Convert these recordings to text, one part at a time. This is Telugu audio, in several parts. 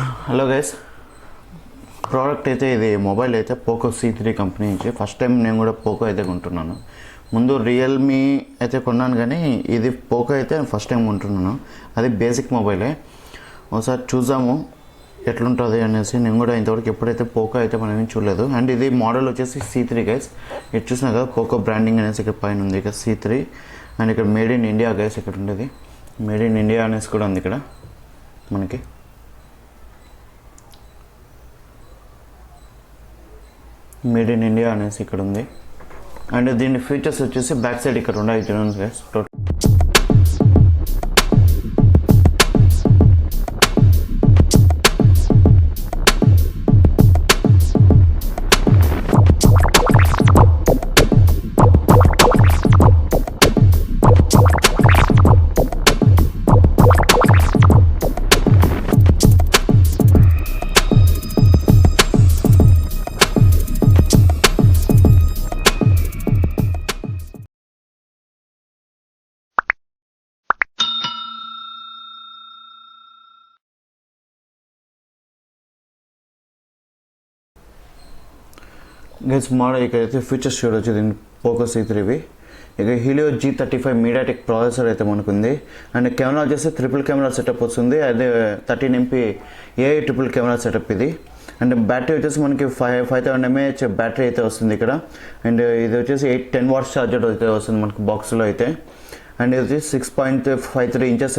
హలో గైస్, ప్రోడక్ట్ అయితే ఇది మొబైల్ అయితే పోకో C3 కంపెనీ నుంచి ఫస్ట్ టైం నేను కూడా పోకో అయితే కొంటున్నాను. ముందు రియల్మీ అయితే కొన్నాను, కానీ ఇది పోకో అయితే ఫస్ట్ టైం కొంటున్నాను. అది బేసిక్ మొబైలే. ఒకసారి చూద్దాము ఎట్లుంటుంది అనేసి. నేను కూడా ఇంతవరకు ఎప్పుడైతే పోకో అయితే మనం ఏం చూడలేదు. అండ్ ఇది మోడల్ వచ్చేసి C3 గైస్. ఇది చూసినా కదా పోకో బ్రాండింగ్ అనేసి ఇక్కడ పైన ఉంది ఇక C3. అండ్ ఇక్కడ మేడ్ ఇన్ ఇండియా గైస్ ఇక్కడ ఉండేది. మేడ్ ఇన్ ఇండియా అనేసి కూడా ఉంది ఇక్కడ మనకి. మేడ్ ఇన్ ఇండియా అనేసి ఇక్కడ ఉంది. అండ్ దీని ఫీచర్స్ వచ్చేసి బ్యాక్ సైడ్ ఇక్కడ ఉన్నాయి చూడండి గైస్. గైస్ మోడల్ ఇక్కడైతే ఫీచర్స్ చూడవచ్చు దీన్ని పోకో C3వి. ఇక హీలియో G35 MediaTek ప్రాసెసర్ అయితే మనకు ఉంది. అండ్ కెమెరా వచ్చేసి ట్రిపుల్ కెమెరా సెటప్ వస్తుంది. అదే 13MP AI triple camera setup ఇది. అండ్ బ్యాటరీ వచ్చేసి మనకి 5000 mAh బ్యాటరీ అయితే వస్తుంది ఇక్కడ. అండ్ ఇది వచ్చేసి 10 watts ఛార్జర్ అయితే వస్తుంది మనకి బాక్స్లో అయితే. అండ్ ఇది వచ్చేసి 6.53 inches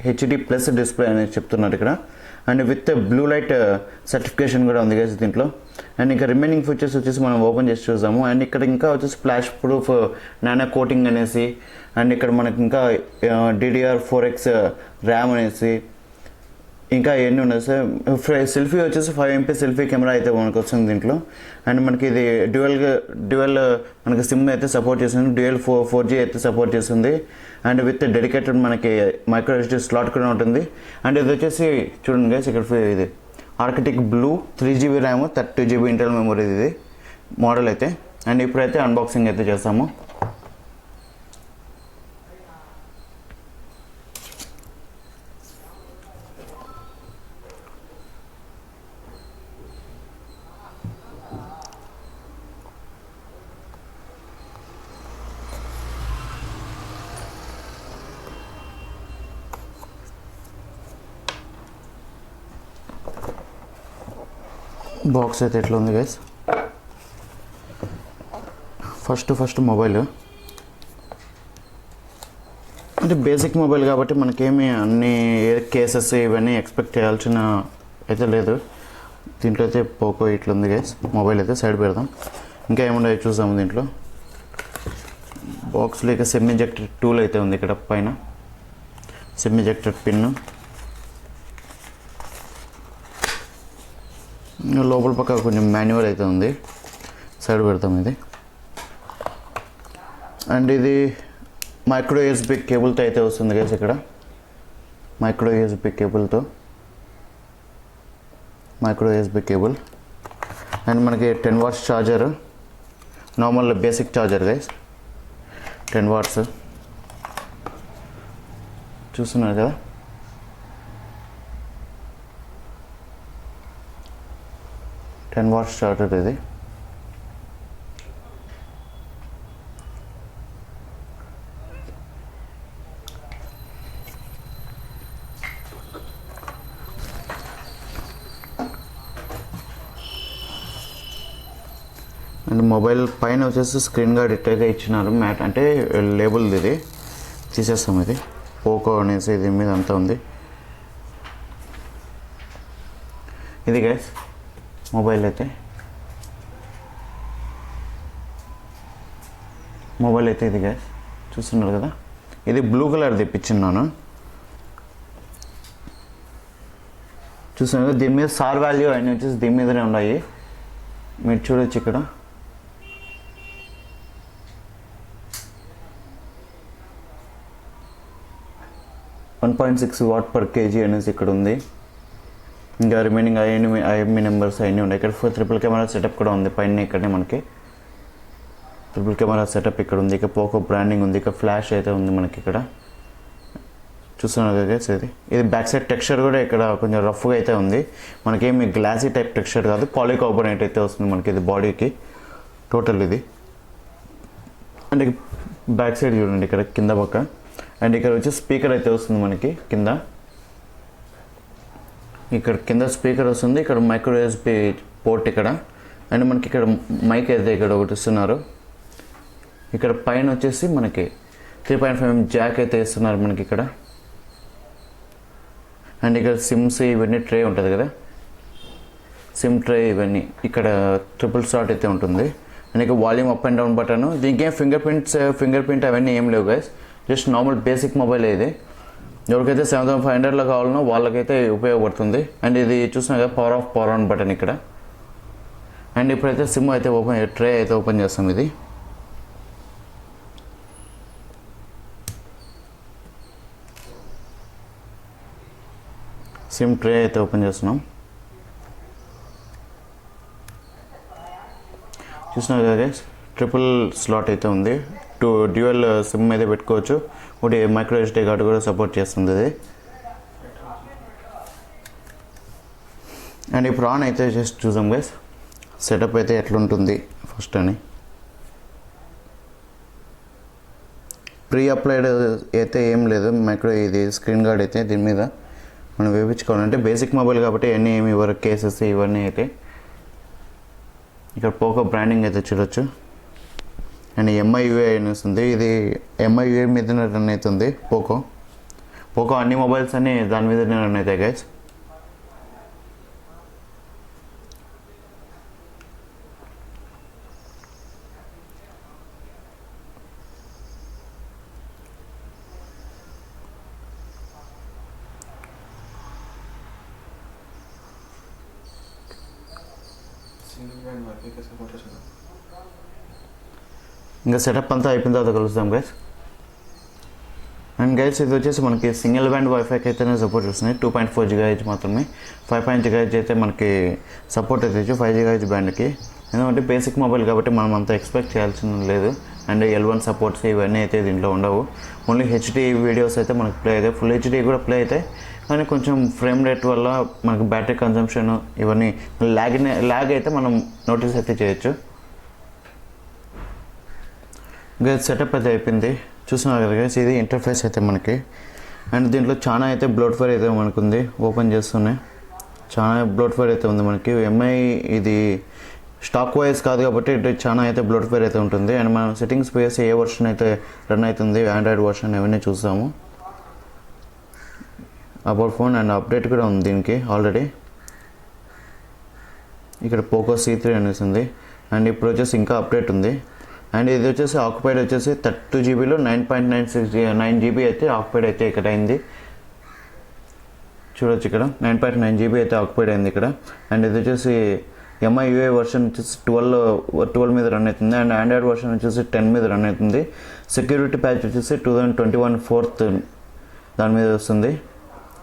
హెచ్డి ప్లస్ డిస్ప్లే అనేది చెప్తున్నారు ఇక్కడ. And with blue light certification కూడా ఉంది గైస్ దీంట్లో. అండ్ ఇంకా రిమైనింగ్ ఫీచర్స్ వచ్చేసి మనం ఓపెన్ చేసి చూసాము. అండ్ ఇక్కడ ఇంకా వచ్చేసి ఫ్లాష్ ప్రూఫ్ నానో కోటింగ్ అనేసి, అండ్ ఇక్కడ మనకి ఇంకా DDR4X ర్యామ్ అనేసి ఇంకా ఎన్ని ఉన్నాయి సార్. సెల్ఫీ వచ్చేసి 5MP సెల్ఫీ కెమెరా అయితే మనకు వస్తుంది దీంట్లో. అండ్ మనకి ఇది డ్యూయల్ మనకి సిమ్ అయితే సపోర్ట్ చేస్తుంది. డ్యూయల్ 4G అయితే సపోర్ట్ చేస్తుంది. అండ్ విత్ డెడికేటెడ్ మనకి మైక్రో SD స్లాట్ కూడా ఉంటుంది. అండ్ ఇది వచ్చేసి చూడండి గైస్ ఇక్కడ ఇది Arctic blue 3GB RAM 32GB internal memory ఇది మోడల్ అయితే. అండ్ ఇప్పుడైతే అన్బాక్సింగ్ అయితే చేస్తాము. బాక్స్ అయితే ఎట్లా ఉంది గైస్. ఫస్ట్ మొబైల్ అంటే బేసిక్ మొబైల్ కాబట్టి మనకేమి అన్ని కేసెస్ ఇవన్నీ ఎక్స్పెక్ట్ చేయాల్సిన అయితే లేదు. దీంట్లో అయితే పోకో ఇట్లా ఉంది గైస్. మొబైల్ అయితే సైడ్ పెడదాం. ఇంకా ఏముండో చూసాము దీంట్లో. బాక్స్లో ఇక సెమ్ ఇంజెక్టర్ టూల్ అయితే ఉంది ఇక్కడ పైన. సెమ్ ఇంజెక్టర్ పిన్ లోపల పక్క కొంచెం మాన్యువల్ అయితే ఉంది. సైడ్ పెడతాం ఇది. అండ్ ఇది మైక్రో USB కేబుల్తో అయితే వస్తుంది గైస్ ఇక్కడ. Micro USB cable. అండ్ మనకి 10 watts charger, normal basic charger guys. 10 watts చూస్తున్నారు కదా. $10 ఛార్జర్ ఇది. అండ్ మొబైల్ పైన వచ్చేసి స్క్రీన్ గార్డ్ ఇట్టయితే ఇచ్చినారు. మ్యాట్ అంటే లేబుల్ ఇది తీసేస్తాం. ఇది పోకో అనేసి ఇది మీద అంతా ఉంది. ఇది గైస్ మొబైల్ అయితే ఇది గైస్ చూస్తున్నారు కదా. ఇది బ్లూ కలర్ తెప్పించున్నాను. చూస్తున్నారు కదా. దీని మీద సార్ వాల్యూ అయిన వచ్చేసి దీని మీదనే ఉన్నాయి. మీరు చూడొచ్చు ఇక్కడ. $1.6 watt/kg అనేసి ఇక్కడ ఉంది. ఇంకా రిమైనింగ్ IME నెంబర్స్ అవన్నీ ఉన్నాయి. ఇక్కడ ట్రిపుల్ కెమెరా సెటప్ కూడా ఉంది పైన. ఇక్కడనే మనకి ట్రిపుల్ కెమెరా సెటప్ ఇక్కడ ఉంది. ఇక పోకో బ్రాండింగ్ ఉంది. ఇక ఫ్లాష్ అయితే ఉంది మనకి ఇక్కడ చూస్తున్నారు కదా గైస్, ఇది బ్యాక్ సైడ్ టెక్స్చర్ కూడా ఇక్కడ కొంచెం రఫ్గా అయితే ఉంది. మనకేమి గ్లాసీ టైప్ టెక్స్చర్ కాదు, పాలీకార్బోనేట్ అయితే వస్తుంది మనకి ఇది బాడీకి టోటల్ ఇది. అండ్ బ్యాక్ సైడ్ చూడండి ఇక్కడ కింద పక్క. అండ్ ఇక్కడ వచ్చి స్పీకర్ అయితే వస్తుంది మనకి కింద. ఇక్కడ కింద స్పీకర్ వస్తుంది, ఇక్కడ మైక్రో యూఎస్బీ పోర్ట్ ఇక్కడ. అండ్ మనకి ఇక్కడ మైక్ అయితే ఇక్కడ ఒకటి ఇస్తున్నారు. ఇక్కడ పైన వచ్చేసి మనకి 3.5mm జాక్ అయితే ఇస్తున్నారు మనకి ఇక్కడ. అండ్ ఇక్కడ సిమ్స్ ఇవన్నీ ట్రే ఉంటుంది కదా, సిమ్ ట్రే ఇవన్నీ ఇక్కడ ట్రిపుల్ స్లాట్ అయితే ఉంటుంది. అండ్ ఇక్కడ volume up and down button. దీనికి ఏం ఫింగర్ ప్రింట్ అవన్నీ ఏం లేవు guys, just normal basic mobile ఇది. ఎవరికైతే 7500లో కావాలనో వాళ్ళకైతే ఉపయోగపడుతుంది. అండ్ ఇది చూసినా కదా పవర్ ఆన్ బటన్ ఇక్కడ. అండ్ ఇప్పుడైతే సిమ్ అయితే ట్రే అయితే ఓపెన్ చేస్తాం. ఇది సిమ్ ట్రే అయితే ఓపెన్ చేస్తున్నాం. చూసినారు కదా గైస్, ట్రిపుల్ స్లాట్ అయితే ఉంది. డ్యూయల్ సిమ్ అయితే పెట్టుకోవచ్చు. ఒకటి మైక్రో ఎస్డీ కార్డు కూడా సపోర్ట్ చేస్తుంది ఇది. అండ్ ఇప్పుడు ఆన్ అయితే జస్ట్ చూసాం గైస్, సెటప్ అయితే ఎట్లుంటుంది ఫస్ట్ అని. ప్రీ అప్లైడ్ అయితే ఏం లేదు ఇది స్క్రీన్ గార్డ్ అయితే దీని మీద మనం వేయించుకోవాలంటే బేసిక్ మొబైల్ కాబట్టి అన్నీ ఏమి ఇవ్వరు, కేసెస్ ఇవన్నీ అయితే. ఇక్కడ పోకో బ్రాండింగ్ అయితే చూడొచ్చు. అండ్ MIUI అని వస్తుంది, ఇది MIUI మీదనే రన్ అవుతుంది పోకో అన్ని మొబైల్స్ అన్నీ దాని మీదనే రన్ అవుతాయి గైస్. ఇంకా సెటప్ అంతా అయిపోయిన తర్వాత కలుస్తాం గైస్. అండ్ గైస్ ఇది వచ్చేసి మనకి సింగిల్ బ్యాండ్ వైఫైకి అయితేనే సపోర్ట్ చేస్తుంది. 2.4 GHz మాత్రమే. 5 GHz అయితే మనకి సపోర్ట్ అయితే 5 GHz బ్యాండ్కి. ఎందుకంటే బేసిక్ మొబైల్ కాబట్టి మనం అంత ఎక్స్పెక్ట్ చేయాల్సిన లేదు. అండ్ L1 సపోర్ట్స్ ఇవన్నీ అయితే దీంట్లో ఉండవు. ఓన్లీ HD వీడియోస్ అయితే మనకి ప్లే అవుతాయి, ఫుల్ HD కూడా ప్లే అవుతాయి. కానీ కొంచెం ఫ్రేమ్ రేట్ వల్ల మనకు బ్యాటరీ కన్జంప్షన్ ఇవన్నీ ల్యాగ్ అయితే మనం నోటీస్ అయితే చేయొచ్చు. గైస్ సెటప్ అయితే అయిపోయింది, చూస్తున్నారు కదా గైస్, ఇది ఇంటర్ఫేస్ అయితే మనకి. అండ్ దీంట్లో చాలా అయితే బ్లోట్వేర్ అయితే మనకు ఉంది. ఓపెన్ చేస్తున్నాయి, చాలా బ్లోట్వేర్ అయితే ఉంది మనకి. ఇది స్టాక్ వైజ్ కాదు కాబట్టి చాలా అయితే బ్లోట్వేర్ అయితే ఉంటుంది. అండ్ మనం సెట్టింగ్స్ పోయేసి ఏ వర్షన్ అయితే రన్ అవుతుంది, ఆండ్రాయిడ్ వర్షన్ అవన్నీ చూస్తాము. అబౌట్ ఫోన్ అండ్ అప్డేట్ కూడా ఉంది దీనికి ఆల్రెడీ. ఇక్కడ పోకో C3 అనేసి ఉంది. అండ్ ఇప్పుడు వచ్చేసి ఇంకా అప్డేట్ ఉంది. అండ్ ఇది వచ్చేసి ఆక్యుపైడ్ వచ్చేసి 32 GBలో 9 GB అయితే ఆక్యుపైడ్ అయితే ఇక్కడ అయింది. చూడొచ్చు ఇక్కడ 9.9 GB అయితే ఆక్యుపైడ్ అయింది ఇక్కడ. అండ్ ఇది వచ్చేసి MIUI వర్షన్ వచ్చేసి 12 మీద రన్ అవుతుంది. అండ్ ఆండ్రాయిడ్ వర్షన్ వచ్చేసి 10 మీద రన్ అవుతుంది. సెక్యూరిటీ ప్యాచ్ వచ్చేసి 2021 4th దాని మీద వస్తుంది.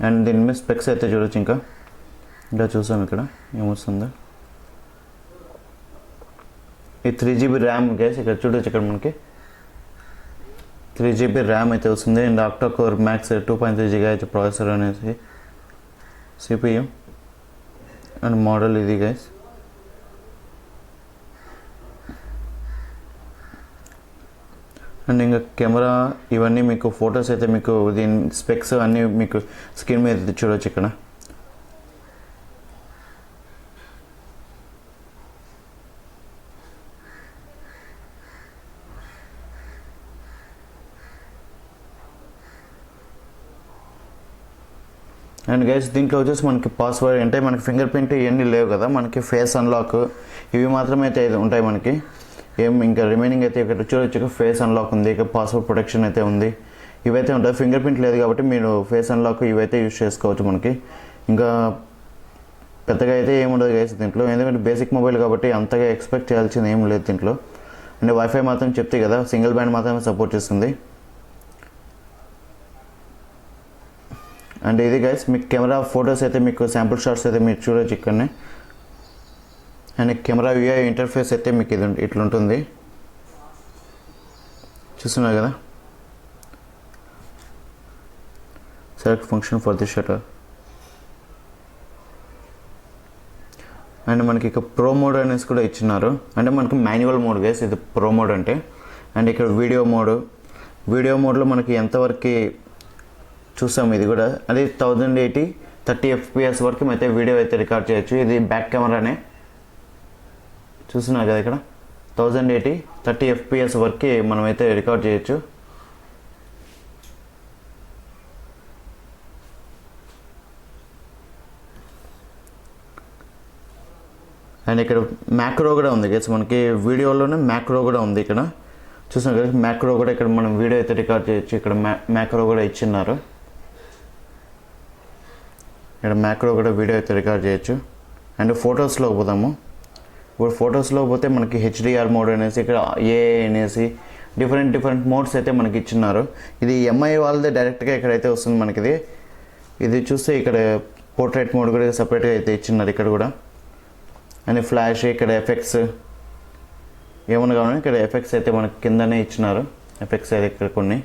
అండ్ దీని మీద స్పెక్స్ అయితే చూడొచ్చు. ఇంకా చూసాం ఇక్కడ ఏమొస్తుందో. ఈ 3 GB ర్యామ్ గైస్ ఇక్కడ చూడొచ్చు. ఇక్కడ మనకి 3 GB ర్యామ్ అయితే వస్తుంది. And Octa-core Max 2.3 GHz processor అనేసి CPU. అండ్ మోడల్ ఇది గైస్. అండ్ ఇంకా కెమెరా ఇవన్నీ మీకు ఫొటోస్ అయితే మీకు దీని స్పెక్స్ అన్నీ మీకు స్క్రీన్ మీద చూడొచ్చు ఇక్కడ. అండ్ గైస్ దీంట్లో వచ్చేసి మనకి పాస్వర్డ్ అంటే మనకి ఫింగర్ ప్రింట్ ఇవన్నీ లేవు కదా, మనకి ఫేస్ అన్లాక్ ఇవి మాత్రమే అయితే ఉంటాయి మనకి. ఇంకా రిమైనింగ్ అయితే ఇక్కడ చూడొచ్చు ఫేస్ అన్లాక్ ఉంది, ఇక పాస్వర్డ్ ప్రొటెక్షన్ అయితే ఉంది, ఇవైతే ఉంటాయి. ఫింగర్ ప్రింట్ లేదు కాబట్టి మీరు ఫేస్ అన్లాక్ ఇవైతే యూజ్ చేసుకోవచ్చు మనకి. ఇంకా పెద్దగా అయితే ఏముండదు గైస్ దీంట్లో, ఎందుకంటే బేసిక్ మొబైల్ కాబట్టి అంతగా ఎక్స్పెక్ట్ చేయాల్సింది ఏం లేదు దీంట్లో. అంటే వైఫై మాత్రం చెప్తే కదా, సింగిల్ బ్యాండ్ మాత్రమే సపోర్ట్ చేస్తుంది. అండ్ ఇది గైస్ మీకు కెమెరా ఫొటోస్ అయితే మీకు శాంపుల్ షాట్స్ అయితే మీరు చూడొచ్చు ఇక్కడనే. అండ్ కెమెరా UI ఇంటర్ఫేస్ అయితే మీకు ఇది ఇట్లుంటుంది, చూస్తున్నారు కదా. Select function for the shutter. And మనకి ఇక ప్రో మోడ్ అనేసి కూడా ఇచ్చినారు, అంటే మనకి మాన్యువల్ మోడ్ గైస్ ఇది ప్రో మోడ్ అంటే. అండ్ ఇక్కడ వీడియో మోడ్లో మనకి ఎంతవరకు చూసాం ఇది కూడా, అది 1080 30 FPS వరకు అయితే వీడియో అయితే రికార్డ్ చేయొచ్చు. ఇది బ్యాక్ కెమెరానే చూస్తున్నారు కదా, ఇక్కడ 1080 30 FPS వరకు మనమైతే రికార్డ్ చేయొచ్చు. అండ్ ఇక్కడ మ్యాక్రో కూడా ఉంది గైస్, మనకి వీడియోలోనే మ్యాక్రో కూడా ఉంది. ఇక్కడ చూసాం కదా మ్యాక్రో కూడా, ఇక్కడ మనం వీడియో అయితే రికార్డ్ చేయొచ్చు. ఇక్కడ మ్యాక్రో కూడా ఇచ్చిన్నారు, ఇక్కడ మ్యాక్రో కూడా వీడియో అయితే రికార్డ్ చేయొచ్చు. అండ్ ఫొటోస్లో పోదాము. ఇప్పుడు ఫొటోస్లో పోతే మనకి HDR మోడ్ అనేసి, ఇక్కడ AI అనేసి డిఫరెంట్ మోడ్స్ అయితే మనకి ఇచ్చిన్నారు. ఇది MI వాళ్ళదే డైరెక్ట్గా ఇక్కడైతే వస్తుంది మనకి. ఇది చూస్తే ఇక్కడ పోర్ట్రేట్ మోడ్ కూడా సపరేట్గా అయితే ఇచ్చిన్నారు ఇక్కడ కూడా. అండ్ ఫ్లాష్, ఇక్కడ ఎఫెక్ట్స్ ఏమన్నా కావాలి, ఇక్కడ ఎఫెక్ట్స్ అయితే మనకి కిందనే ఇచ్చినారు. ఎఫెక్ట్స్ అయితే ఇక్కడ కొన్ని,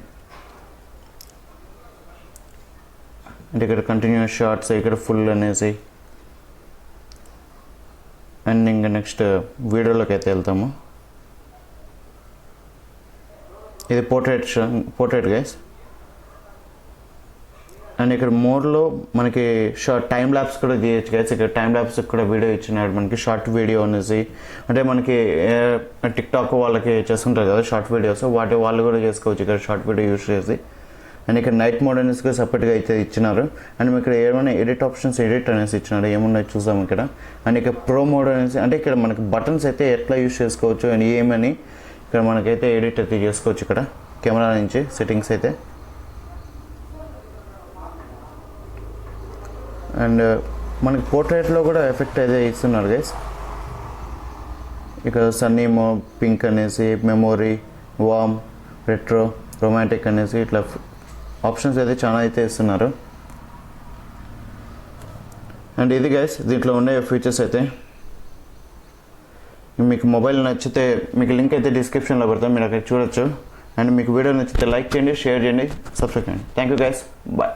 అంటే ఇక్కడ కంటిన్యూస్ షార్ట్స్, ఇక్కడ ఫుల్ అనేసి. అండ్ ఇంకా నెక్స్ట్ వీడియోలోకి అయితే వెళ్తాము. ఇది పోర్ట్రేట్ గైస్. అండ్ ఇక్కడ మోడ్లో మనకి టైం ల్యాబ్స్ కూడా చేయొచ్చు గైస్. ఇక్కడ టైం ల్యాబ్స్ కూడా వీడియో ఇచ్చినాడు మనకి, షార్ట్ వీడియో అనేసి. అంటే మనకి టిక్టాక్ వాళ్ళకి చేసుకుంటారు కదా షార్ట్ వీడియోస్, వాళ్ళు కూడా చేసుకోవచ్చు ఇక్కడ షార్ట్ వీడియో యూస్ చేసి. అండ్ ఇక్కడ నైట్ మోడ్ అనేసి కూడా సపరేట్గా అయితే ఇచ్చినారు. అండ్ ఇక్కడ ఏమైనా ఎడిట్ ఆప్షన్స్ అనేసి ఇచ్చినారు, ఏమున్నాయి చూసాం ఇక్కడ. అండ్ ఇక్కడ ప్రో మోడ్ అనేసి, అంటే ఇక్కడ మనకి బటన్స్ అయితే ఎట్లా యూస్ చేసుకోవచ్చు అని ఏమని ఇక్కడ మనకైతే ఎడిట్ అయితే చేసుకోవచ్చు ఇక్కడ కెమెరా నుంచి సెట్టింగ్స్ అయితే. అండ్ మనకి పోర్ట్రేట్లో కూడా ఎఫెక్ట్ అయితే ఇస్తున్నారు గైస్. ఇక్కడ సన్నీ పింక్ అనేసి, మెమోరీ, వామ్, రెట్రో, రొమాంటిక్ అనేసి ఇట్లా ఆప్షన్స్ అయితే చాలా అయితే ఇస్తున్నారు. అండ్ ఇది గైస్ దీంట్లో ఉండే ఫీచర్స్ అయితే. మీకు మొబైల్ నచ్చితే మీకు లింక్ అయితే డిస్క్రిప్షన్లో పెడతాం, మీరు అక్కడ చూడొచ్చు. అండ్ మీకు వీడియో నచ్చితే లైక్ చేయండి, షేర్ చేయండి, సబ్స్క్రైబ్ చేయండి. Thank you guys, bye.